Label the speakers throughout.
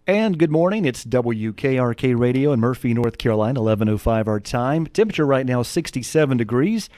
Speaker 1: And good morning. It's WKRK Radio in Murphy, North Carolina, 11:05 our time. Temperature right now 67 degrees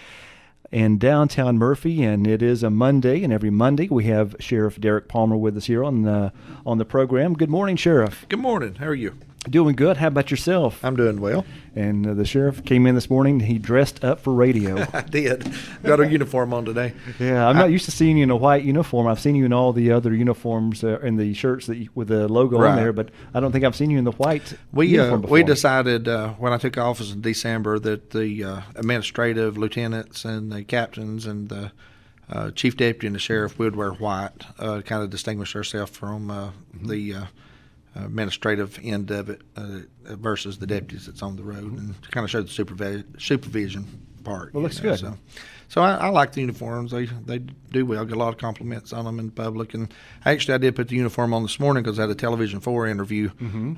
Speaker 1: in downtown Murphy, and it is a Monday. And every Monday we have Sheriff Derek Palmer with us here on the program. Good morning, Sheriff.
Speaker 2: Good morning. How are you?
Speaker 1: Doing good. How about yourself?
Speaker 2: I'm doing well.
Speaker 1: And the sheriff came in this morning. He dressed up for radio.
Speaker 2: I did. Got our uniform on today.
Speaker 1: Yeah, I'm not used to seeing you in a white uniform. I've seen you in all the other uniforms and the shirts with the logo on there, but I don't think I've seen you in the white uniform before.
Speaker 2: We decided when I took office in December that the administrative lieutenants and the captains and the chief deputy and the sheriff would wear white, kind of distinguish ourselves from the administrative end of it versus the deputies that's on the road, and to kind of show the supervision part.
Speaker 1: Well, looks good.
Speaker 2: So I like the uniforms. They do well. I get a lot of compliments on them in public. And actually, I did put the uniform on this morning because I had a Television 4 interview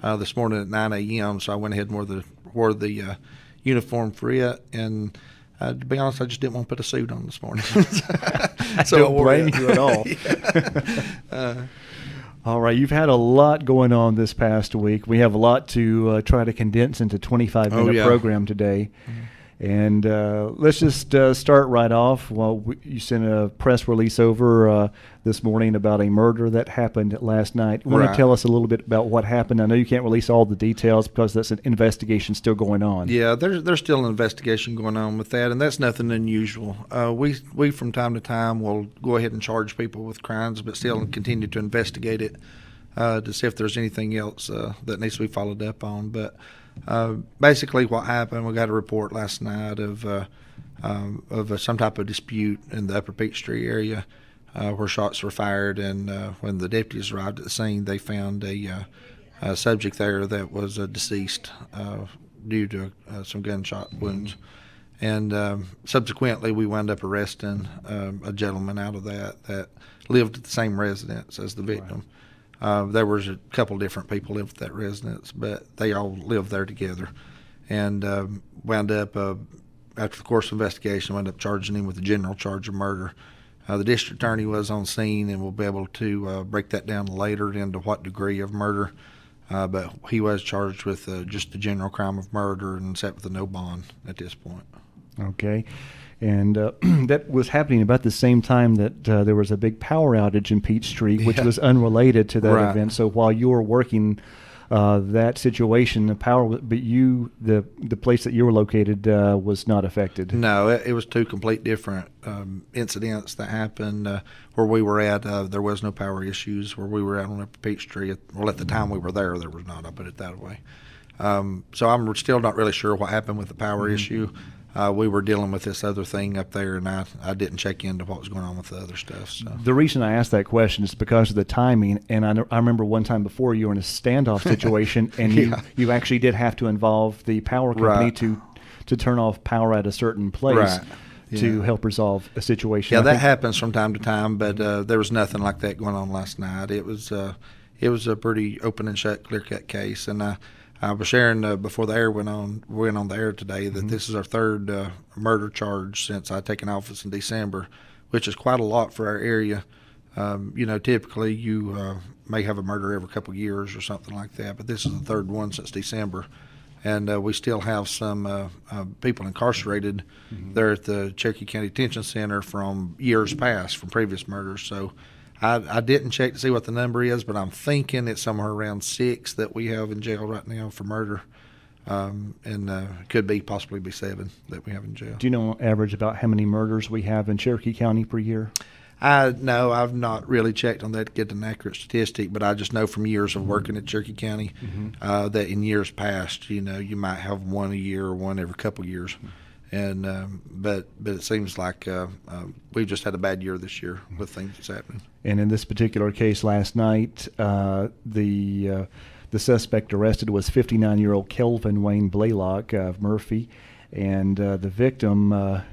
Speaker 2: this morning at 9 a.m. So I went ahead and wore the uniform for it. And to be honest, I just didn't want to put a suit on this morning.
Speaker 1: I don't blame you at all. All right, you've had a lot going on this past week. We have a lot to try to condense into a 25-minute program today. And let's just start right off. Well, you sent a press release over this morning about a murder that happened last night. Want to tell us a little bit about what happened? I know you can't release all the details because that's an investigation still going on.
Speaker 2: Yeah, there's still an investigation going on with that, and that's nothing unusual. We from time to time will go ahead and charge people with crimes, but still continue to investigate it to see if there's anything else that needs to be followed up on. But basically what happened, we got a report last night of some type of dispute in the Upper Peachtree area where shots were fired, and when the deputies arrived at the scene, they found a subject there that was deceased due to some gunshot wounds. And subsequently, we wound up arresting a gentleman out of that lived at the same residence as the victim. There was a couple different people lived at that residence, but they all lived there together. And wound up, after the course of investigation, wound up charging him with the general charge of murder. The district attorney was on scene, and we'll be able to break that down later into what degree of murder. But he was charged with just the general crime of murder and set with a no bond at this point.
Speaker 1: Okay. And that was happening about the same time that there was a big power outage in Peachtree, which was unrelated to that event. So while you were working that situation, the power, but the place that you were located was not affected.
Speaker 2: No, it was two complete different incidents that happened. Where we were at, there was no power issues. Where we were at on Upper Peachtree, well, at the time we were there was not. I'll put it that way. So I'm still not really sure what happened with the power issue. We were dealing with this other thing up there, and I didn't check into what was going on with the other stuff. So.
Speaker 1: The reason I asked that question is because of the timing, and I remember one time before you were in a standoff situation, and you actually did have to involve the power company to turn off power at a certain place to help resolve a situation.
Speaker 2: Yeah, that happens from time to time, but there was nothing like that going on last night. It was a pretty open and shut, clear-cut case, and I was sharing before the air went on the air today that this is our third murder charge since I've taken office in December, which is quite a lot for our area. Typically you may have a murder every couple of years or something like that, but this is the third one since December. And we still have some people incarcerated there at the Cherokee County Detention Center from years past, from previous murders. So I didn't check to see what the number is, but I'm thinking it's somewhere around 6 that we have in jail right now for murder, and could possibly be 7 that we have in jail.
Speaker 1: Do you know on average about how many murders we have in Cherokee County per year?
Speaker 2: No, I've not really checked on that to get an accurate statistic, but I just know from years of working at Cherokee County that in years past, you might have one a year or one every couple of years. And but it seems like we've just had a bad year this year with things that's happening.
Speaker 1: And in this particular case last night, the suspect arrested was 59-year-old Kelvin Wayne Blaylock of Murphy, and the victim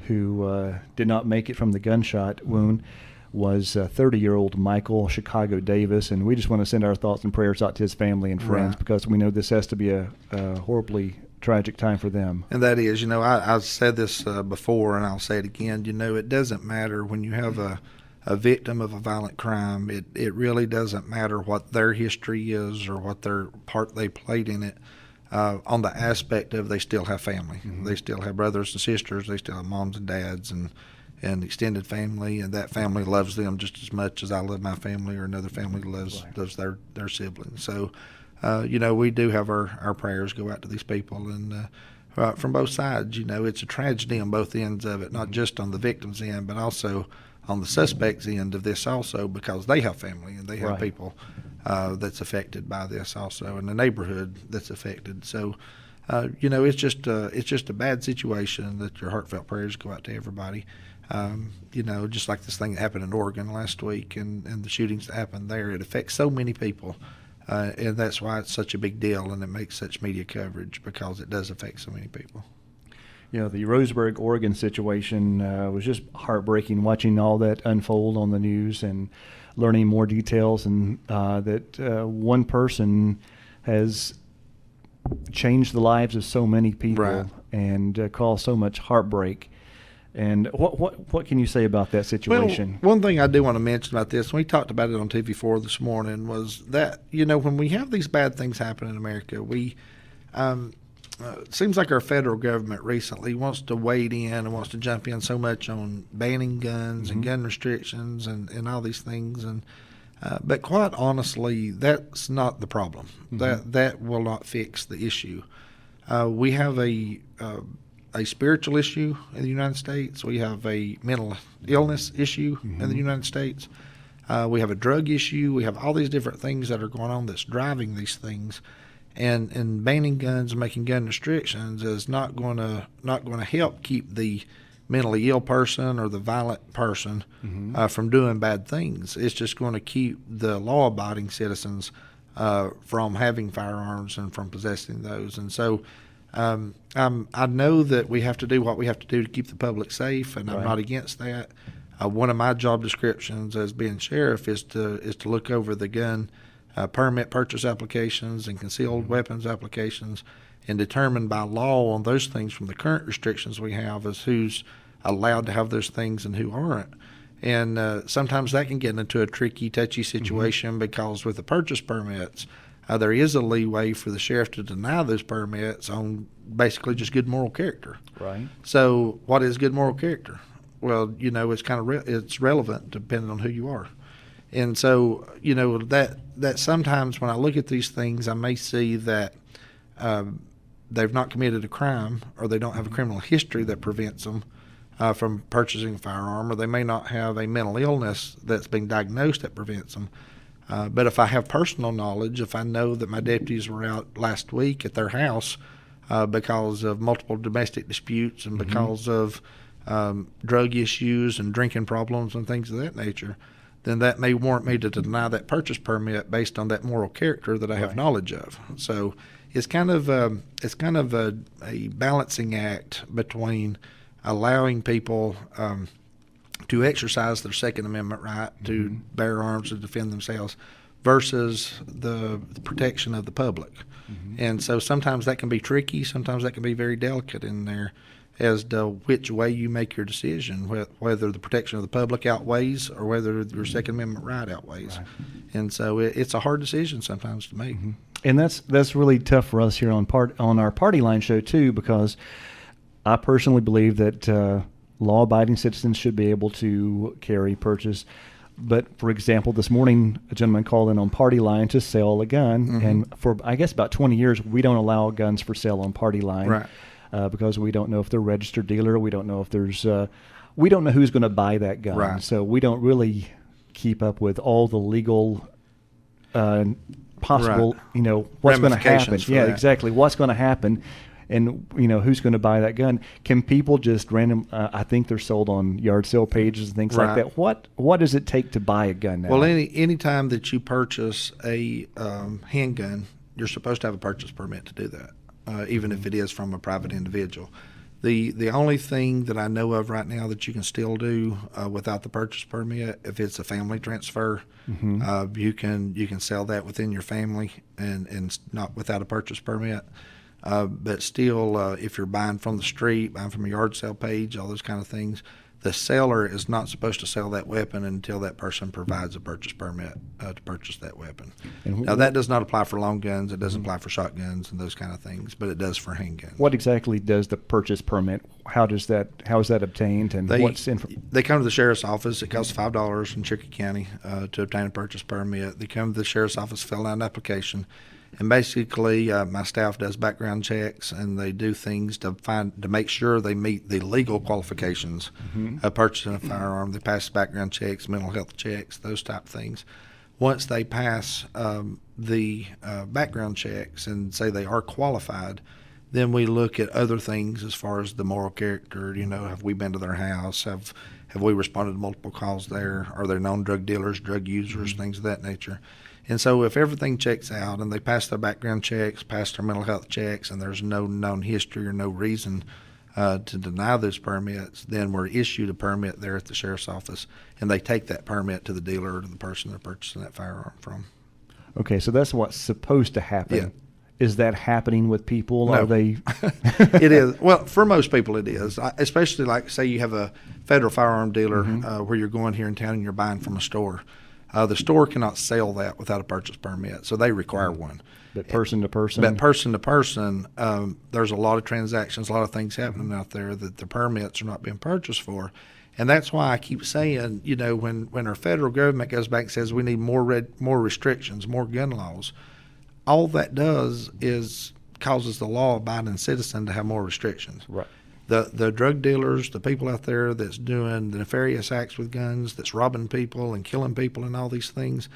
Speaker 1: who did not make it from the gunshot wound was 30-year-old Michael Chicago Davis. And we just want to send our thoughts and prayers out to his family and friends because we know this has to be a horribly tragic time for them.
Speaker 2: And that is, I've said this before, and I'll say it again. It doesn't matter when you have a a victim of a violent crime, it really doesn't matter what their history is or what their part they played in it. On the aspect of they still have family, they still have brothers and sisters, they still have moms and dads and extended family, and that family loves them just as much as I love my family or another family loves their siblings. So, we do have our prayers go out to these people, and from both sides, it's a tragedy on both ends of it, not just on the victim's end, but also on the suspect's end of this also, because they have family and they have people that's affected by this also, and the neighborhood that's affected. So, it's just a bad situation that your heartfelt prayers go out to everybody. Just like this thing that happened in Oregon last week and the shootings that happened there, it affects so many people. And that's why it's such a big deal and it makes such media coverage, because it does affect so many people.
Speaker 1: The Roseburg, Oregon situation was just heartbreaking, watching all that unfold on the news and learning more details, and that one person has changed the lives of so many people and caused so much heartbreak. And what can you say about that situation?
Speaker 2: Well, one thing I do want to mention about this, and we talked about it on TV4 this morning, was that, when we have these bad things happen in America, we it seems like our federal government recently wants to wade in and wants to jump in so much on banning guns and gun restrictions and all these things. But quite honestly, that's not the problem. That will not fix the issue. We have a spiritual issue in the United States. We have a mental illness issue in the United States. We have a drug issue. We have all these different things that are going on that's driving these things. And banning guns and making gun restrictions is not going to help keep the mentally ill person or the violent person from doing bad things. It's just going to keep the law-abiding citizens from having firearms and from possessing those. And so I know that we have to do what we have to do to keep the public safe, and I'm not against that. One of my job descriptions as being sheriff is to look over the gun permit purchase applications and concealed weapons applications and determine by law on those things from the current restrictions we have as who's allowed to have those things and who aren't. And sometimes that can get into a tricky, touchy situation because with the purchase permits, there is a leeway for the sheriff to deny those permits on basically just good moral character.
Speaker 1: Right.
Speaker 2: So what is good moral character? Well, it's kind of it's relevant depending on who you are. And so, that sometimes when I look at these things, I may see that they've not committed a crime, or they don't have a criminal history that prevents them from purchasing a firearm, or they may not have a mental illness that's been diagnosed that prevents them. But if I have personal knowledge, if I know that my deputies were out last week at their house because of multiple domestic disputes and because of drug issues and drinking problems and things of that nature, then that may warrant me to deny that purchase permit based on that moral character that I have knowledge of. So it's kind of a balancing act between allowing people to exercise their Second Amendment right to bear arms to defend themselves versus the protection of the public. And so sometimes that can be tricky. Sometimes that can be very delicate in there as to which way you make your decision, whether the protection of the public outweighs or whether your Second Amendment right outweighs. Right. And so it's a hard decision sometimes to make.
Speaker 1: And that's really tough for us here on our Party Line show too, because I personally believe that law-abiding citizens should be able to carry, purchase. But, for example, this morning a gentleman called in on Party Line to sell a gun, and for, I guess, about 20 years, we don't allow guns for sale on Party Line.
Speaker 2: Right.
Speaker 1: Because we don't know if they're a registered dealer. We don't know if we don't know who's going to buy that gun.
Speaker 2: Right.
Speaker 1: So we don't really keep up with all the legal possible, what's going to happen. Yeah, exactly. What's going to happen, and who's going to buy that gun? Can people just I think they're sold on yard sale pages and things like that. What does it take to buy a gun now?
Speaker 2: Well, any time that you purchase a handgun, you're supposed to have a purchase permit to do that. Even if it is from a private individual. The only thing that I know of right now that you can still do without the purchase permit, if it's a family transfer, you can sell that within your family and not without a purchase permit. But still, if you're buying from the street, buying from a yard sale page, all those kind of things, the seller is not supposed to sell that weapon until that person provides a purchase permit to purchase that weapon. Now, that does not apply for long guns. It doesn't apply for shotguns and those kind of things, but it does for handguns.
Speaker 1: What exactly does the purchase permit? How is that obtained, and
Speaker 2: they come to the sheriff's office. It costs $5 in Cherokee County to obtain a purchase permit. They come to the sheriff's office, fill out an application. And basically, my staff does background checks, and they do things to make sure they meet the legal qualifications of purchasing a firearm. They pass background checks, mental health checks, those type of things. Once they pass the background checks and say they are qualified, then we look at other things as far as the moral character. Have we been to their house? Have we responded to multiple calls there? Are there known drug dealers, drug users, things of that nature? And so if everything checks out and they pass their background checks, pass their mental health checks, and there's no known history or no reason to deny those permits, then we're issued a permit there at the sheriff's office, and they take that permit to the dealer or to the person they're purchasing that firearm from.
Speaker 1: Okay, so that's what's supposed to happen.
Speaker 2: Yeah.
Speaker 1: Is that happening with people?
Speaker 2: No.
Speaker 1: Are they?
Speaker 2: It is. Well, for most people it is, especially like, say you have a federal firearm dealer where you're going here in town and you're buying from a store. The store cannot sell that without a purchase permit, so they require one.
Speaker 1: But person to person?
Speaker 2: But person to person, there's a lot of transactions, a lot of things happening out there that the permits are not being purchased for. And that's why I keep saying, when our federal government goes back and says we need more restrictions, more gun laws, all that does is causes the law-abiding citizen to have more restrictions.
Speaker 1: Right.
Speaker 2: The drug dealers, the people out there that's doing the nefarious acts with guns, that's robbing people and killing people and all these things,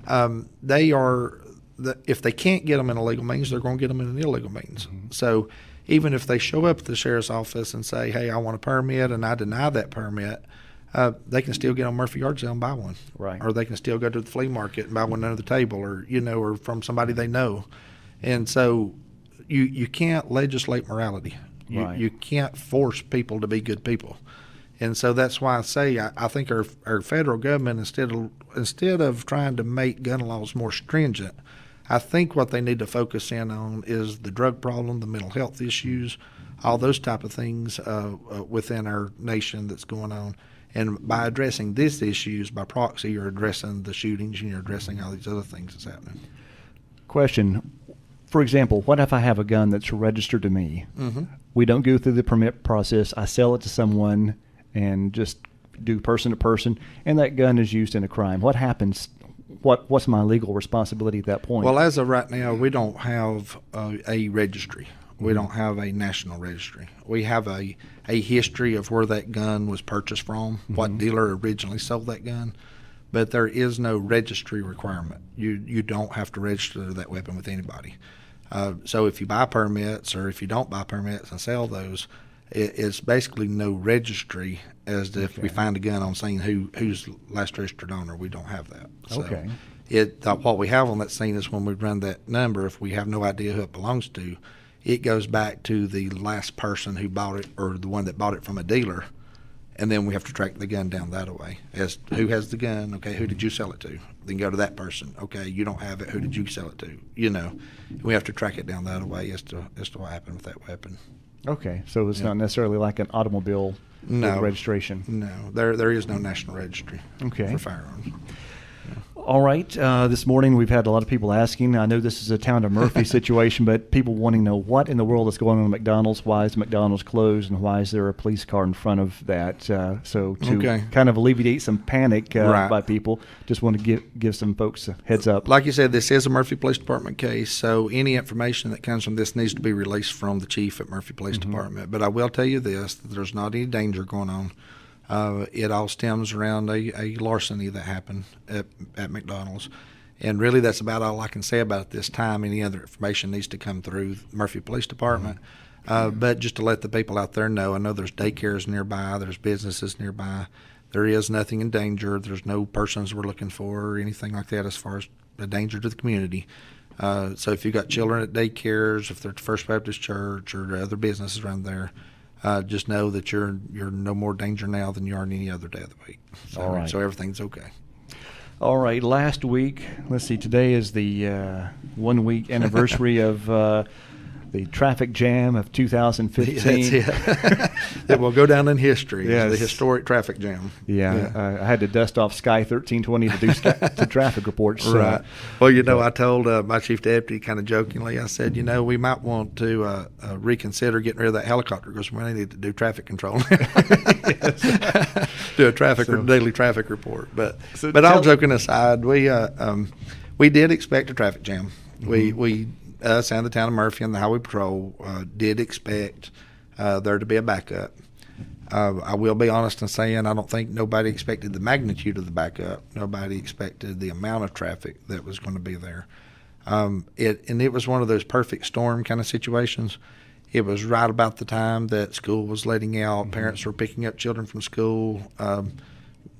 Speaker 2: if they can't get them in a legal means, they're going to get them in an illegal means. So even if they show up at the sheriff's office and say, hey, I want a permit, and I deny that permit, they can still get on Murphy Yard Sale and buy one.
Speaker 1: Right.
Speaker 2: Or they can still go to the flea market and buy one under the table, or or from somebody they know. And so you can't legislate morality. You can't force people to be good people. And so that's why I say I think our federal government, instead of trying to make gun laws more stringent, I think what they need to focus in on is the drug problem, the mental health issues, all those type of things within our nation that's going on. And by addressing these issues, by proxy, you're addressing the shootings and you're addressing all these other things that's happening.
Speaker 1: Question. For example, what if I have a gun that's registered to me? We don't go through the permit process. I sell it to someone and just do person to person, and that gun is used in a crime. What happens? What's my legal responsibility at that point?
Speaker 2: Well, as of right now, we don't have a registry. We don't have a national registry. We have a history of where that gun was purchased from, what dealer originally sold that gun, but there is no registry requirement. You don't have to register that weapon with anybody. So if you buy permits or if you don't buy permits and sell those, it's basically no registry as to if we find a gun on scene who's last registered owner. We don't have that. So what we have on that scene is when we run that number, if we have no idea who it belongs to, it goes back to the last person who bought it or the one that bought it from a dealer, and then we have to track the gun down that way as who has the gun. Okay, who did you sell it to? Then go to that person. Okay, you don't have it. Who did you sell it to? We have to track it down that way as to what happened with that weapon.
Speaker 1: Okay, so it's not necessarily like an automobile registration.
Speaker 2: No, there is no national registry for firearms.
Speaker 1: All right. This morning we've had a lot of people asking. I know this is a town of Murphy situation, but people wanting to know what in the world is going on at McDonald's. Why is McDonald's closed, and why is there a police car in front of that? So to kind of alleviate some panic by people, just want to give some folks a heads up.
Speaker 2: Like you said, this is a Murphy Police Department case, so any information that comes from this needs to be released from the chief at Murphy Police Department. But I will tell you this, that there's not any danger going on. It all stems around a larceny that happened at McDonald's. And really that's about all I can say about it at this time. Any other information needs to come through Murphy Police Department. But just to let the people out there know, I know there's daycares nearby, there's businesses nearby. There is nothing in danger. There's no persons we're looking for or anything like that as far as a danger to the community. So if you've got children at daycares, if they're at First Baptist Church or other businesses around there, just know that you're no more danger now than you are any other day of the week. So,
Speaker 1: all right.
Speaker 2: So everything's okay.
Speaker 1: All right. Last week, let's see, today is the 1 week anniversary of The traffic jam of 2015.
Speaker 2: That's it. It will go down in history
Speaker 1: Yes.
Speaker 2: as the historic traffic jam.
Speaker 1: I had to dust off Sky 1320 to do the traffic reports.
Speaker 2: Right. Well, I told my chief deputy kind of jokingly, I said, we might want to reconsider getting rid of that helicopter because we need to do traffic control. Do a daily traffic report. But all joking aside, we did expect a traffic jam. We us and the town of Murphy and the Highway Patrol did expect there to be a backup. I will be honest in saying I don't think nobody expected the magnitude of the backup. Nobody expected the amount of traffic that was going to be there. It was one of those perfect storm kind of situations. It was right about the time that school was letting out. Parents were picking up children from school.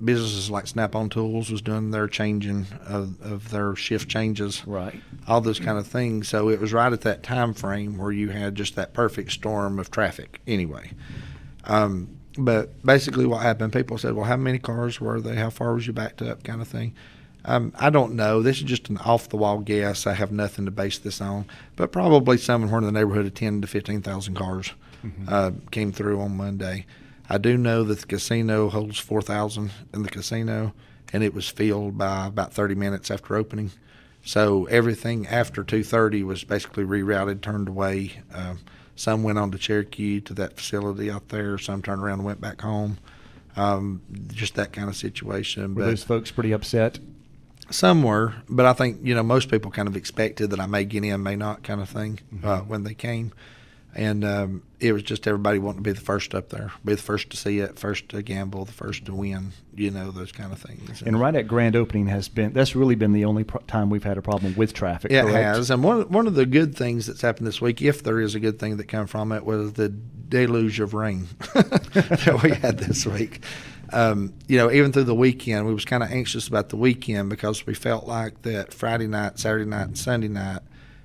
Speaker 2: Businesses like Snap-on Tools was doing their changing of their shift changes,
Speaker 1: right?
Speaker 2: All those kind of things. So it was right at that time frame where you had just that perfect storm of traffic. Anyway, but basically what happened? People said, "Well, how many cars were they? How far was you backed up?" Kind of thing. I don't know. This is just an off-the-wall guess. I have nothing to base this on, but probably somewhere in the neighborhood of 10 to 15,000 cars came through on Monday. I do know that the casino holds 4,000 in the casino, and it was filled by about 30 minutes after opening. So everything after 2:30 was basically rerouted, turned away. Some went on to Cherokee to that facility out there. Some turned around and went back home. Just that kind of situation.
Speaker 1: Were those folks pretty upset?
Speaker 2: Some were, but I think, most people kind of expected that I may get in, may not kind of thing when they came. And it was just everybody wanting to be the first up there, be the first to see it, first to gamble, the first to win, those kind of things.
Speaker 1: And right at grand opening that's really been the only time we've had a problem with traffic,
Speaker 2: It
Speaker 1: correct?
Speaker 2: has. And one of the good things that's happened this week, if there is a good thing that came from it, was the deluge of rain that we had this week. Even through the weekend, we was kind of anxious about the weekend because we felt like that Friday night, Saturday night, and Sunday night,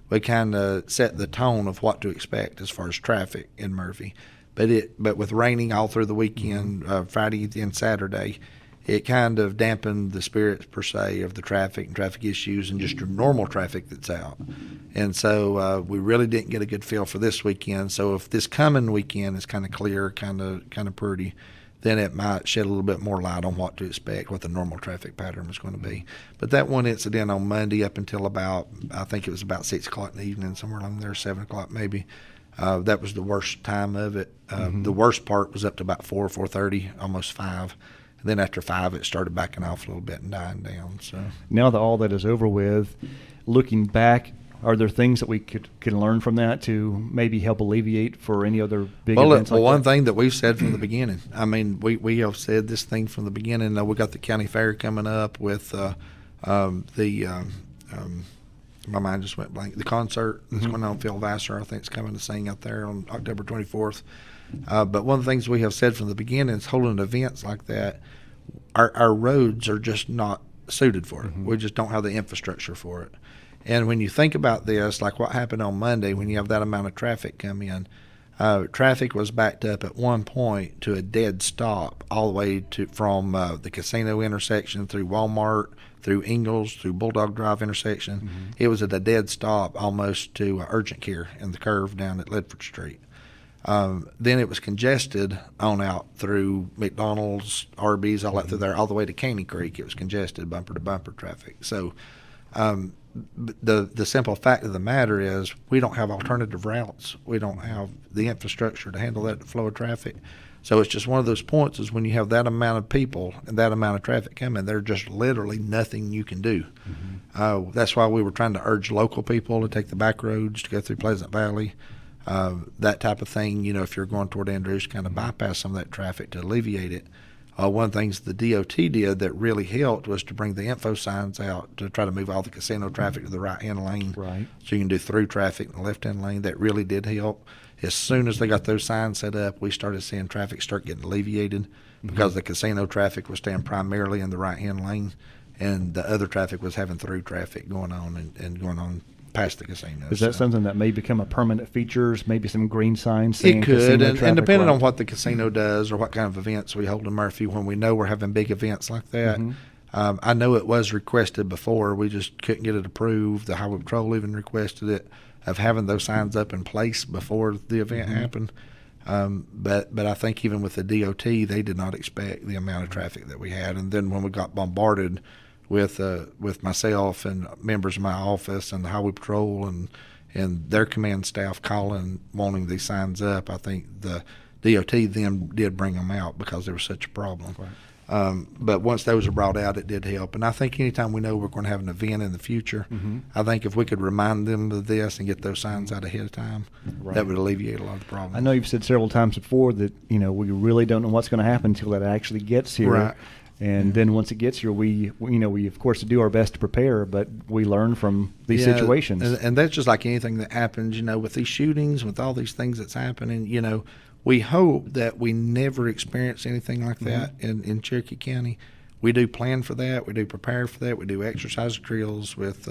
Speaker 2: we kind of set the tone of what to expect as far as traffic in Murphy. But with raining all through the weekend, Friday and Saturday, it kind of dampened the spirits per se of the traffic and traffic issues and just your normal traffic that's out. And so we really didn't get a good feel for this weekend. So if this coming weekend is kind of clear, kind of pretty, then it might shed a little bit more light on what to expect, what the normal traffic pattern was going to be. But that one incident on Monday up until I think it was about 6 o'clock in the evening, somewhere along there, 7 o'clock maybe, that was the worst time of it. The worst part was up to about 4:30, almost 5. And then after 5, it started backing off a little bit and dying down. So
Speaker 1: now that all that is over with, looking back, are there things that we can learn from that to maybe help alleviate for any other big events like that?
Speaker 2: One thing that we've said from the beginning, I mean, we have said this thing from the beginning. We got the county fair coming up with my mind just went blank. The concert that's going on, Phil Vassar, I think, is coming to sing out there on October 24th. But one of the things we have said from the beginning is holding events like that, our roads are just not suited for it. We just don't have the infrastructure for it. And when you think about this, like what happened on Monday, when you have that amount of traffic come in, traffic was backed up at one point to a dead stop all the way from the casino intersection through Walmart, through Ingalls, through Bulldog Drive intersection. It was at a dead stop almost to urgent care in the curve down at Ledford Street. Then it was congested on out through McDonald's, Arby's, all that through there, all the way to Caney Creek. It was congested, bumper to bumper traffic. So the simple fact of the matter is we don't have alternative routes. We don't have the infrastructure to handle that flow of traffic. So it's just one of those points is when you have that amount of people and that amount of traffic coming, there's just literally nothing you can do. That's why we were trying to urge local people to take the back roads to go through Pleasant Valley, that type of thing. If you're going toward Andrews, kind of bypass some of that traffic to alleviate it. One of the things the DOT did that really helped was to bring the info signs out to try to move all the casino traffic to the right-hand lane.
Speaker 1: Right.
Speaker 2: So you can do through traffic in the left-hand lane. That really did help. As soon as they got those signs set up, we started seeing traffic start getting alleviated because the casino traffic was staying primarily in the right-hand lane, and the other traffic was having through traffic going on and going on past the casino.
Speaker 1: Is that something that may become a permanent feature? Maybe some green signs saying
Speaker 2: it could,
Speaker 1: casino
Speaker 2: and
Speaker 1: traffic
Speaker 2: depending
Speaker 1: right?
Speaker 2: on what the casino does or what kind of events we hold in Murphy, when we know we're having big events like that. I know it was requested before. We just couldn't get it approved. The Highway Patrol even requested it. of having those signs up in place before the event happened. But I think even with the DOT, they did not expect the amount of traffic that we had. And then when we got bombarded with myself and members of my office and the highway patrol and their command staff calling, wanting these signs up, I think the DOT then did bring them out because there was such a problem.
Speaker 1: Right.
Speaker 2: But once those are brought out, it did help. And I think anytime we know we're going to have an event in the future, I think if we could remind them of this and get those signs out ahead of time, that would alleviate a lot of the problems.
Speaker 1: I know you've said several times before that, we really don't know what's going to happen until that actually gets here.
Speaker 2: Right.
Speaker 1: And then once it gets here, we of course do our best to prepare, but we learn from these situations.
Speaker 2: And that's just like anything that happens, with these shootings, with all these things that's happening, we hope that we never experience anything like that in Cherokee County. We do plan for that. We do prepare for that. We do exercise drills with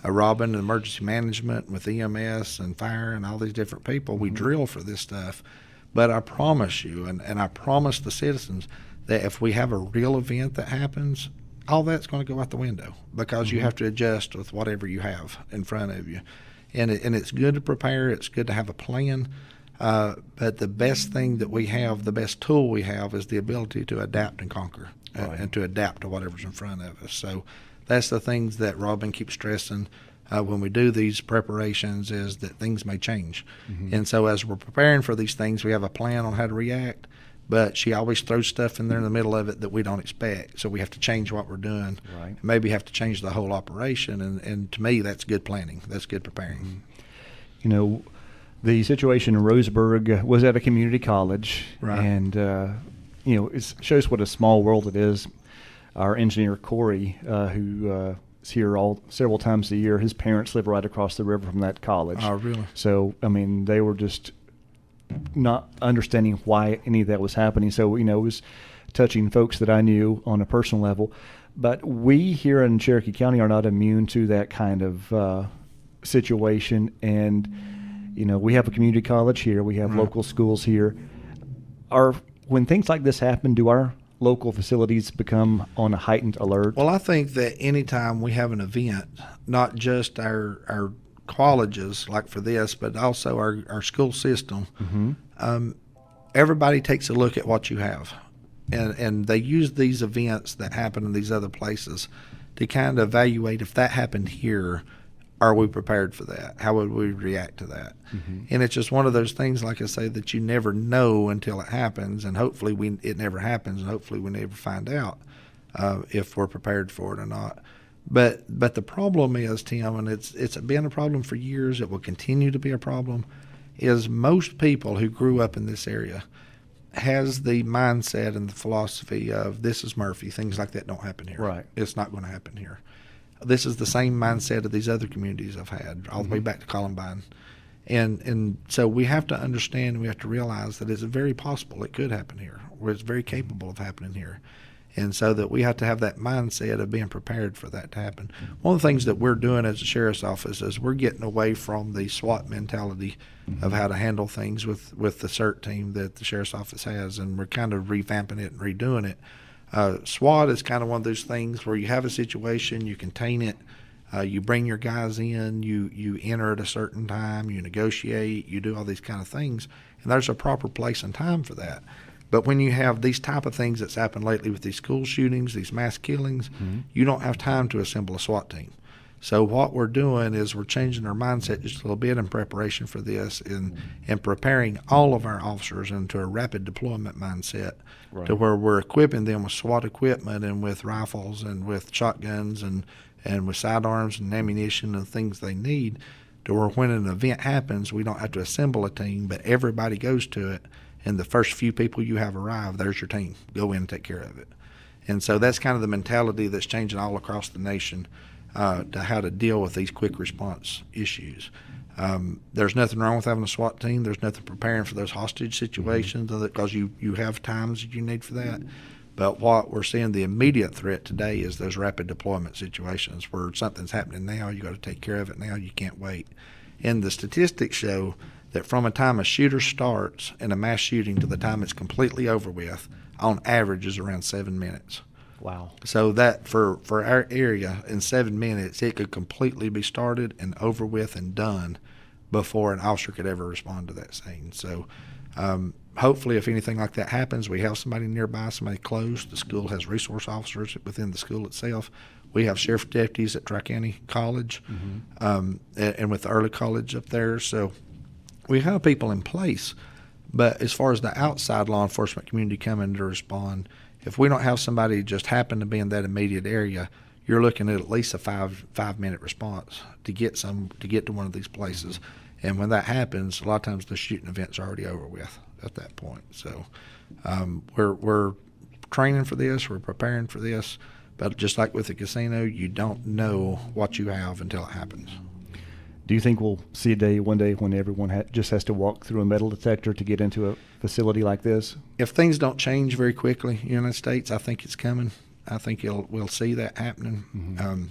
Speaker 2: Robin and emergency management, with EMS and fire and all these different people. We drill for this stuff. But I promise you, and I promise the citizens, that if we have a real event that happens, all that's going to go out the window because you have to adjust with whatever you have in front of you. And it's good to prepare. It's good to have a plan. But the best thing that we have, the best tool we have, is the ability to adapt and conquer and to adapt to whatever's in front of us. So that's the things that Robin keeps stressing when we do these preparations, is that things may change. And so as we're preparing for these things, we have a plan on how to react. But she always throws stuff in there in the middle of it that we don't expect. So we have to change what we're doing.
Speaker 1: Right.
Speaker 2: Maybe have to change the whole operation. And to me, that's good planning. That's good preparing.
Speaker 1: The situation in Roseburg was at a community college.
Speaker 2: Right.
Speaker 1: And, it shows what a small world it is. Our engineer, Corey, who is here several times a year, his parents live right across the river from that college.
Speaker 2: Oh, really?
Speaker 1: So, they were just not understanding why any of that was happening. So, it was touching folks that I knew on a personal level. But we here in Cherokee County are not immune to that kind of situation. And, we have a community college here. We have local schools here. When things like this happen, do our local facilities become on a heightened alert?
Speaker 2: Well, I think that anytime we have an event, not just our colleges like for this, but also our school system, everybody takes a look at what you have. And they use these events that happen in these other places to kind of evaluate, if that happened here, are we prepared for that? How would we react to that? And it's just one of those things, like I say, that you never know until it happens, and hopefully it never happens, and hopefully we never find out if we're prepared for it or not. But the problem is, Tim, and it's been a problem for years, it will continue to be a problem, is most people who grew up in this area has the mindset and the philosophy of, this is Murphy, things like that don't happen here.
Speaker 1: Right.
Speaker 2: It's not going to happen here. This is the same mindset of these other communities I've had, all the way back to Columbine. And so we have to understand, we have to realize that it's very possible it could happen here, or it's very capable of happening here. And so that we have to have that mindset of being prepared for that to happen. One of the things that we're doing as a sheriff's office is we're getting away from the SWAT mentality of how to handle things with the CERT team that the sheriff's office has, and we're kind of revamping it and redoing it. SWAT is kind of one of those things where you have a situation, you contain it, you bring your guys in, you enter at a certain time, you negotiate, you do all these kind of things, and there's a proper place and time for that. But when you have these type of things that's happened lately with these school shootings, these mass killings, you don't have time to assemble a SWAT team. So what we're doing is we're changing our mindset just a little bit in preparation for this, and preparing all of our officers into a rapid deployment mindset, to where we're equipping them with SWAT equipment and with rifles and with shotguns and with sidearms and ammunition and things they need, to where when an event happens, we don't have to assemble a team, but everybody goes to it, and the first few people you have arrive, there's your team. Go in and take care of it. And so that's kind of the mentality that's changing all across the nation, to how to deal with these quick response issues. There's nothing wrong with having a SWAT team. There's nothing preparing for those hostage situations, because you have times that you need for that. But what we're seeing, the immediate threat today, is those rapid deployment situations where something's happening now, you got to take care of it now, you can't wait. And the statistics show that from the time a shooter starts in a mass shooting to the time it's completely over with, on average is around 7 minutes.
Speaker 1: Wow. So
Speaker 2: that for our area, in 7 minutes, it could completely be started and over with and done before an officer could ever respond to that scene. So hopefully if anything like that happens, we have somebody nearby, somebody close. The school has resource officers within the school itself. We have sheriff's deputies at Tri-County College and with the early college up there. So we have people in place. But as far as the outside law enforcement community coming to respond, if we don't have somebody just happen to be in that immediate area, you're looking at least a five-minute response to get to one of these places. And when that happens, a lot of times the shooting event's already over with at that point. So we're training for this, we're preparing for this, but just like with the casino, you don't know what you have until it happens.
Speaker 1: Do you think we'll see one day when everyone just has to walk through a metal detector to get into a facility like this?
Speaker 2: If things don't change very quickly in the United States, I think it's coming. I think we'll see that happening. Mm-hmm.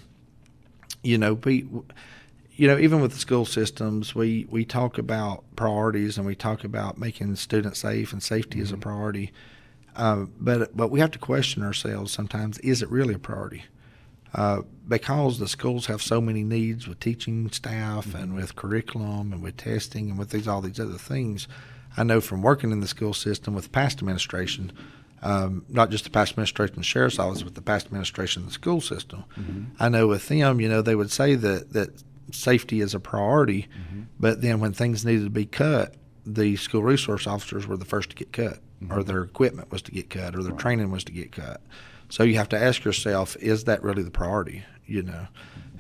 Speaker 2: Even with the school systems, we talk about priorities and we talk about making students safe and safety is a priority. But we have to question ourselves sometimes, is it really a priority? Because the schools have so many needs with teaching staff and with curriculum and with testing and with all these other things. I know from working in the school system with past administration, not just the past administration of the sheriff's office, but the past administration of the school system. Mm-hmm. I know with them, they would say that safety is a priority, but then when things needed to be cut, the school resource officers were the first to get cut, or their equipment was to get cut, or their training was to get cut. So you have to ask yourself, is that really the priority?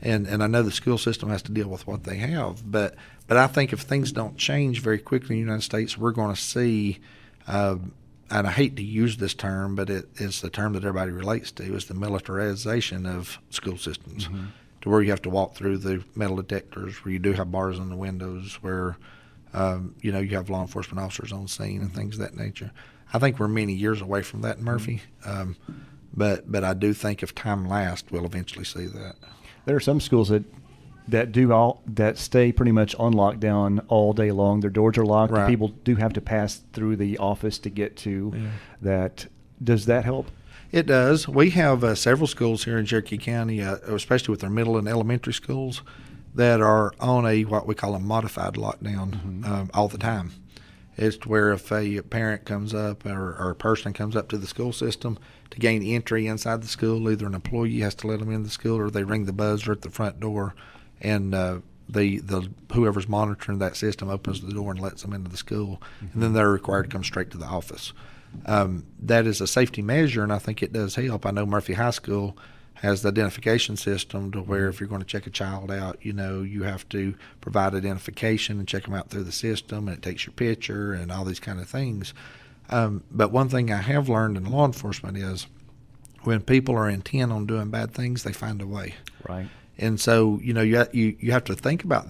Speaker 2: And I know the school system has to deal with what they have, but I think if things don't change very quickly in the United States, we're going to see, and I hate to use this term, but it's the term that everybody relates to, is the militarization of school systems, to where you have to walk through the metal detectors, where you do have bars on the windows, where you have law enforcement officers on scene and things of that nature. I think we're many years away from that in Murphy. But I do think if time lasts, we'll eventually see that.
Speaker 1: There are some schools that stay pretty much on lockdown all day long. Their doors are locked.
Speaker 2: Right.
Speaker 1: And people do have to pass through the office to get to that. Does that help?
Speaker 2: It does. We have several schools here in Cherokee County, especially with our middle and elementary schools, that are on what we call a modified lockdown all the time. It's where if a parent comes up or a person comes up to the school system to gain entry inside the school, either an employee has to let them in the school or they ring the buzzer at the front door, and the whoever's monitoring that system opens the door and lets them into the school, and then they're required to come straight to the office. That is a safety measure, and I think it does help. I know Murphy High School has the identification system to where if you're going to check a child out, you have to provide identification and check them out through the system, and it takes your picture and all these kind of things. But one thing I have learned in law enforcement is when people are intent on doing bad things, they find a way.
Speaker 1: Right.
Speaker 2: And so, you have to think about